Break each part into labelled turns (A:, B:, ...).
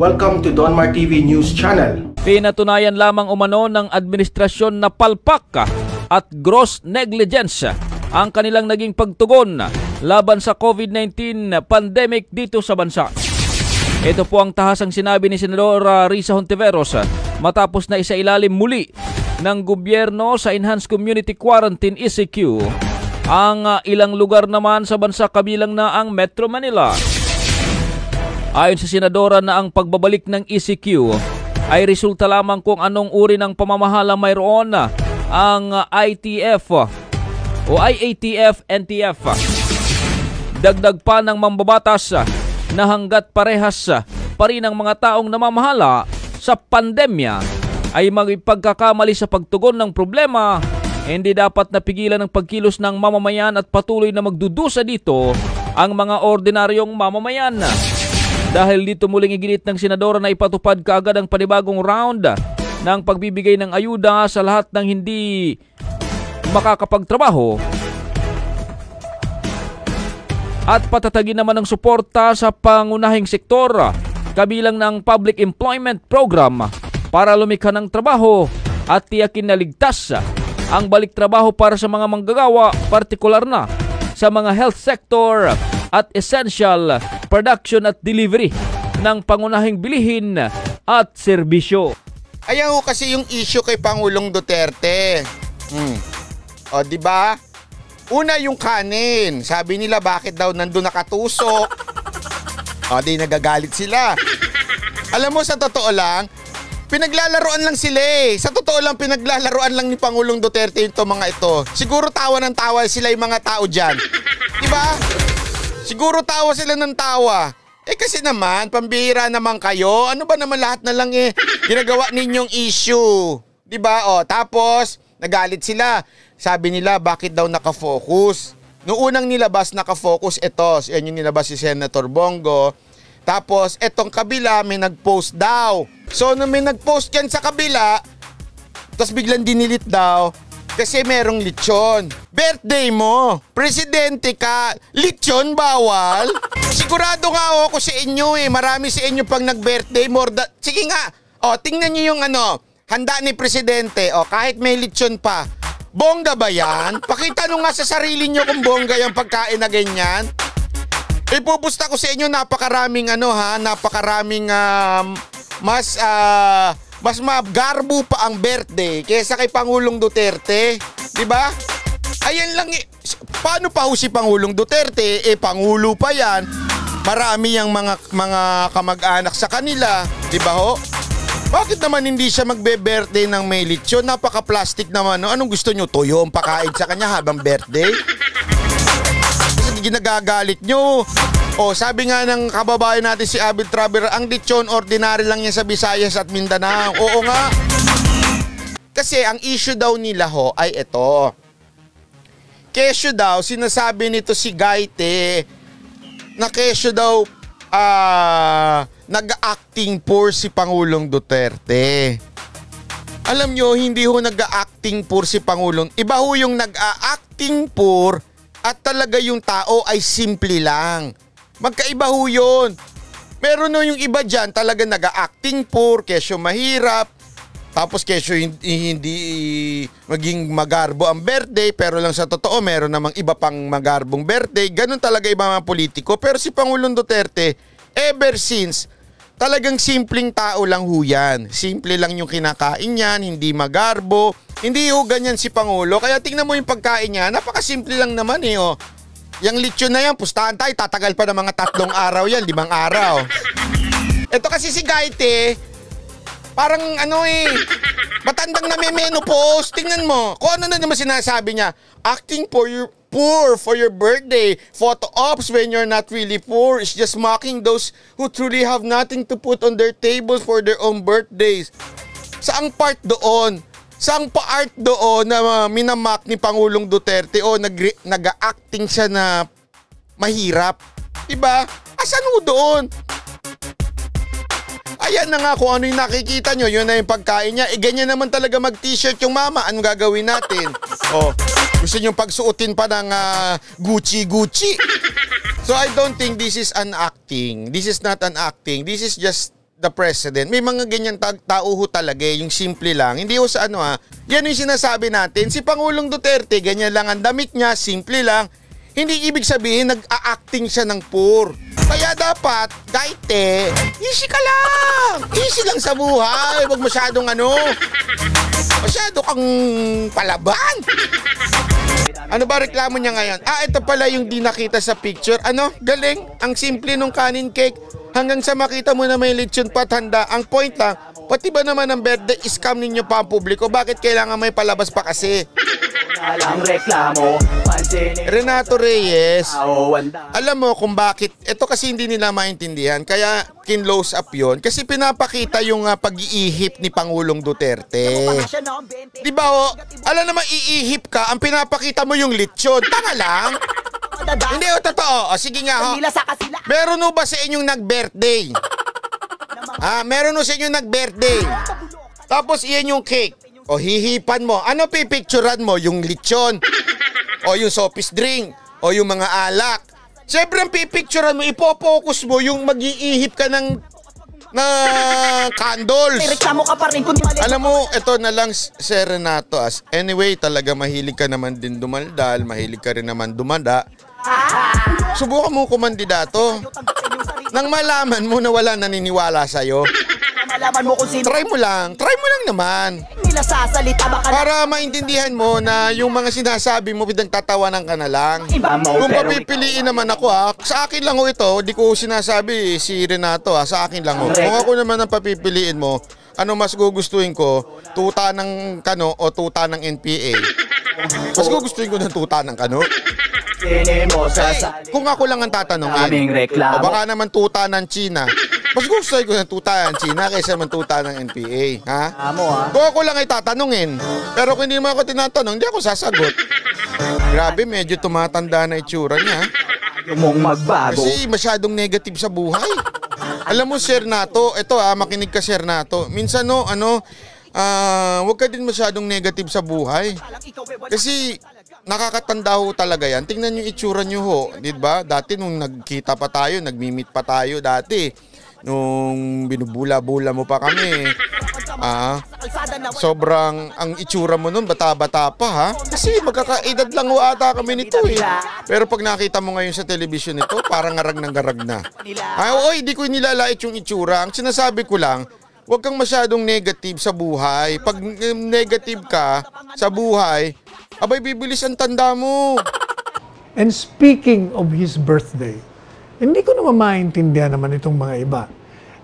A: Welcome to Donmar TV News Channel.
B: Pinatunayan lamang umano ng administrasyon na palpak at gross negligence ang kanilang naging pagtugon laban sa COVID-19 pandemic dito sa bansa. Ito po ang tahasang sinabi ni Senador Risa Hontiveros matapos na isailalim muli ng gobyerno sa Enhanced Community Quarantine ECQ ang ilang lugar naman sa bansa kabilang na ang Metro Manila. Ayon sa Senadora na ang pagbabalik ng ECQ ay resulta lamang kung anong uri ng pamamahala mayroon ang ITF o IATF, NTF. Dagdag pa ng mambabatas na hanggat parehas pa rin ang mga taong namamahala sa pandemya ay magpagkakamali sa pagtugon ng problema, hindi dapat napigilan ng pagkilos ng mamamayan at patuloy na magdudusa dito ang mga ordinaryong mamamayan. Dahil dito muling iginit ng Senadora na ipatupad kaagad ang panibagong round ng pagbibigay ng ayuda sa lahat ng hindi makakapagtrabaho at patatagin naman ng suporta sa pangunahing sektor kabilang ng Public Employment Program para lumikha ng trabaho at tiyakin na ligtas ang balik trabaho para sa mga manggagawa, partikular na sa mga health sector at essential production at delivery ng pangunahing bilihin at serbisyo.
C: Ayan ho kasi yung issue kay Pangulong Duterte. O di ba? Una yung kanin. Sabi nila bakit daw nandun nakatusok. O di nagagalit sila. Alam mo sa totoo lang, pinaglalaroan lang sila eh. Sa totoo lang pinaglalaroan lang ni Pangulong Duterte ito mga ito. Siguro tawa ng tawa sila yung mga tao dyan. Di ba? Siguro tawa sila ng tawa. Eh kasi naman, pambihira naman kayo. Ano ba naman lahat na lang ginagawa ninyong issue? Diba? O, tapos, nagalit sila. Sabi nila, bakit daw nakafocus? Noong unang nilabas, nakafocus ito. Yan yung nilabas si Senator Bongo. Tapos, etong kabila, may nag-post daw. So, nung may nag-post yan sa kabila, tapos biglang dinilit daw, kasi merong lechon. Birthday mo. Presidente ka. Lechon bawal. Sigurado nga ako sa inyo eh. Marami sa inyo pang nag-birthday. Sige nga. O, tingnan nyo yung handa ni Presidente. O, kahit may lechon pa. Bongga ba yan? Pakita nyo nga sa sarili nyo kung bongga yung pagkain na ganyan. Ipupusta ko sa inyo napakaraming napakaraming mas magarbo pa ang birthday kaysa kay Pangulong Duterte. Diba? Ayan lang paano pa ho si Pangulong Duterte? Pangulo pa yan. Marami yung mga kamag-anak sa kanila. Diba ho? Bakit naman hindi siya magbe-birthday ng may lechon? Napaka-plastic naman. No? Anong gusto nyo? Toyo ang pakain sa kanya habang birthday? Kasi ginagagalit nyo. O, sabi nga ng kababayan natin si Abel Traver, ang lechon ordinary lang yan sa Visayas at Mindanao. Oo nga. Kasi ang issue daw nila ho ay ito. Kesyo daw, sinasabi nito si Gaite, na kesyo daw nag-acting poor si Pangulong Duterte. Alam nyo, hindi ho nag-acting poor si Pangulong. Iba ho yung nag-acting poor at talaga yung tao ay simple lang. Magkaiba ho yun. Meron no yung iba dyan talaga nag-acting poor, kesyo mahirap, tapos kesyo hindi maging magarbo ang birthday, pero lang sa totoo meron namang iba pang magarbong birthday. Ganun talaga iba mga politiko. Pero si Pangulong Duterte, ever since, talagang simpleng tao lang ho yan. Simple lang yung kinakain niyan, hindi magarbo. Hindi ho ganyan si Pangulo. Kaya tingnan mo yung pagkain niya, napakasimple lang naman eh. Oh. Yang lechon na yan, pustahan tayo, tatagal pa ng mga 3 araw yan, 5 araw. Ito kasi si Gaite, parang matandang na may menopause. Tingnan mo, kung ano na naman sinasabi niya, acting poor for your birthday, photo ops when you're not really poor, is just mocking those who truly have nothing to put on their tables for their own birthdays. Saang part doon? Saang pa-art doon na minamak ni Pangulong Duterte o nag-acting siya na mahirap? Diba? Asan ho doon? Ayan na nga kung ano yung nakikita nyo, yun na yung pagkain niya. Ganyan naman talaga mag-t-shirt yung mama. Anong gagawin natin? Gusto nyo pagsuotin pa ng Gucci. So I don't think this is an acting. This is not an acting. This is just the president. May mga ganyan tao ho talaga, yung simple lang. Hindi ho sa ano yan yung sinasabi natin. Si Pangulong Duterte, ganyan lang ang damit niya, simple lang. Hindi ibig sabihin nag-a-acting siya ng poor. Kaya dapat, gaite, easy ka lang. Easy lang sa buhay. Huwag masyadong masyado kang palaban. Ano ba reklamo niya ngayon? Ito pala yung di nakita sa picture. Galing. Ang simple nung kanin cake. Hanggang sa makita mo na may lechon pat handa. Ang point lang, pati ba naman ang birthday scam ninyo pa ang publiko? Bakit kailangan may palabas pa kasi? Renato Reyes, alam mo kung bakit, ito kasi hindi nila maintindihan, kaya kinlose up yon kasi pinapakita yung pag-iihip ni Pangulong Duterte. Di ba alam naman iihip ka, ang pinapakita mo yung lechon, tanga lang. Hindi totoo, sige nga meron ba sa inyong nag-birthday? Meron sa inyong nag-birthday, tapos iyan yung cake. O hihipan mo. Ano pipicturan mo? Yung lechon? O yung soft drink? O yung mga alak? Siyempre ang pipicturan mo, ipopokus mo yung mag-iihip ka ng candles. Alam mo, ito na lang, Sir Renato. Anyway, talaga mahilig ka naman din dumaldal, mahilig ka rin naman dumanda. Subukan mo kumandidato. Nang malaman mo na wala naniniwala sa'yo, try mo lang naman. Para maintindihan mo na yung mga sinasabi mo, pinagtatawanan ka na lang. Kung papipiliin naman ako sa akin lang ito, di ko sinasabi si Renato sa akin lang Kung ako naman ang papipiliin mo, ano mas gugustuhin ko, tuta ng Kano o tuta ng NPA? Mas gugustuhin ko ng tuta ng Kano. Kung ako lang ang tatanungin, o baka naman tuta ng China, mas gusto ko ng tuta ng China kaysa naman tuta ng NPA. Kung ako lang ay tatanungin, pero kung hindi mo ako tinatanong, hindi ako sasagot. Grabe, medyo tumatanda na itsura niya. Kasi masyadong negative sa buhay. Alam mo, Sir Nato, ito makinig ka, Sir Nato. Minsan wag ka din masyadong negative sa buhay. Kasi nakakatanda ho talaga yan. Tingnan nyo itsura nyo ho. Diba? Dati nung nagkita pa tayo, nagmi-meet pa tayo dati. Nung binubula-bula mo pa kami. Sobrang ang itsura mo nun, bata-bata pa Kasi magkakaedad lang ho ata kami nito Pero pag nakita mo ngayon sa television nito, parang ngarag ng garag na. Hindi ko nilalait yung itsura. Ang sinasabi ko lang, huwag kang masyadong negative sa buhay. Pag negative ka sa buhay, abay bibilis ang tanda mo.
D: And speaking of his birthday, hindi ko naman maintindihan naman itong mga iba.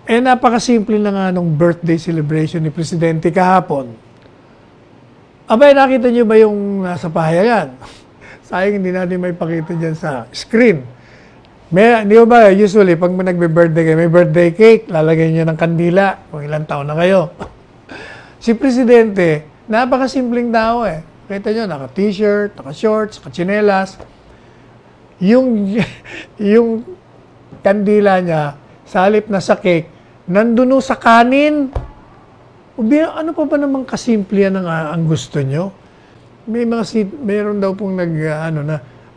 D: Napakasimple na nga nung birthday celebration ni Presidente kahapon. Abay, nakita niyo ba yung nasa pahayagan? Sayang hindi natin may pakita dyan sa screen. Di ba usually pag nagbe-birthday kayo, may birthday cake, lalagay niyo ng kandila kung ilang taon na kayo. Si Presidente, napakasimpleng tao Kita niyo, naka-t-shirt, naka-shorts, naka-chinelas. Yung kandila niya, sa halip na sa cake, nandun sa kanin. Ano pa ba naman kasimple yan ang gusto nyo? Meron daw pong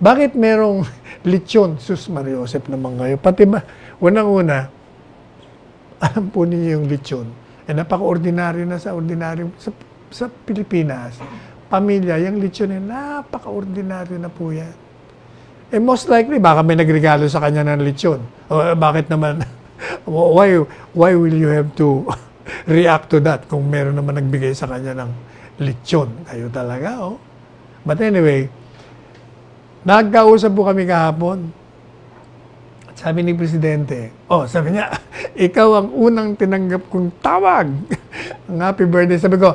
D: bakit merong lechon? Sus Maria Josep naman kayo. Pati ba, unang-una, alam po ninyo yung lechon. Napaka-ordinaryo na sa Pilipinas. Pamilya, yung lechon napaka-ordinaryo na po yan. Most likely, baka may nagregalo sa kanya ng lechon. Bakit naman? Why will you have to react to that kung meron naman nagbigay sa kanya ng lechon? Kayo talaga, But anyway, nagkausap po kami kahapon. At sabi ni Presidente, sabi niya, ikaw ang unang tinanggap kong tawag. Ang happy birthday. Sabi ko,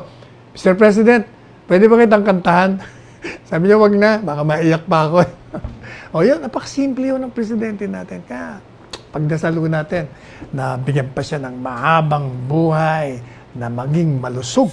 D: Mr. President, pwede ba kitang kantahan? Sabi niya, wag na. Baka maiyak pa ako. Yun, napakasimple yun ng Presidente natin. Kaya, pagdasalo natin, na bigyan pa siya ng mahabang buhay na maging malusog.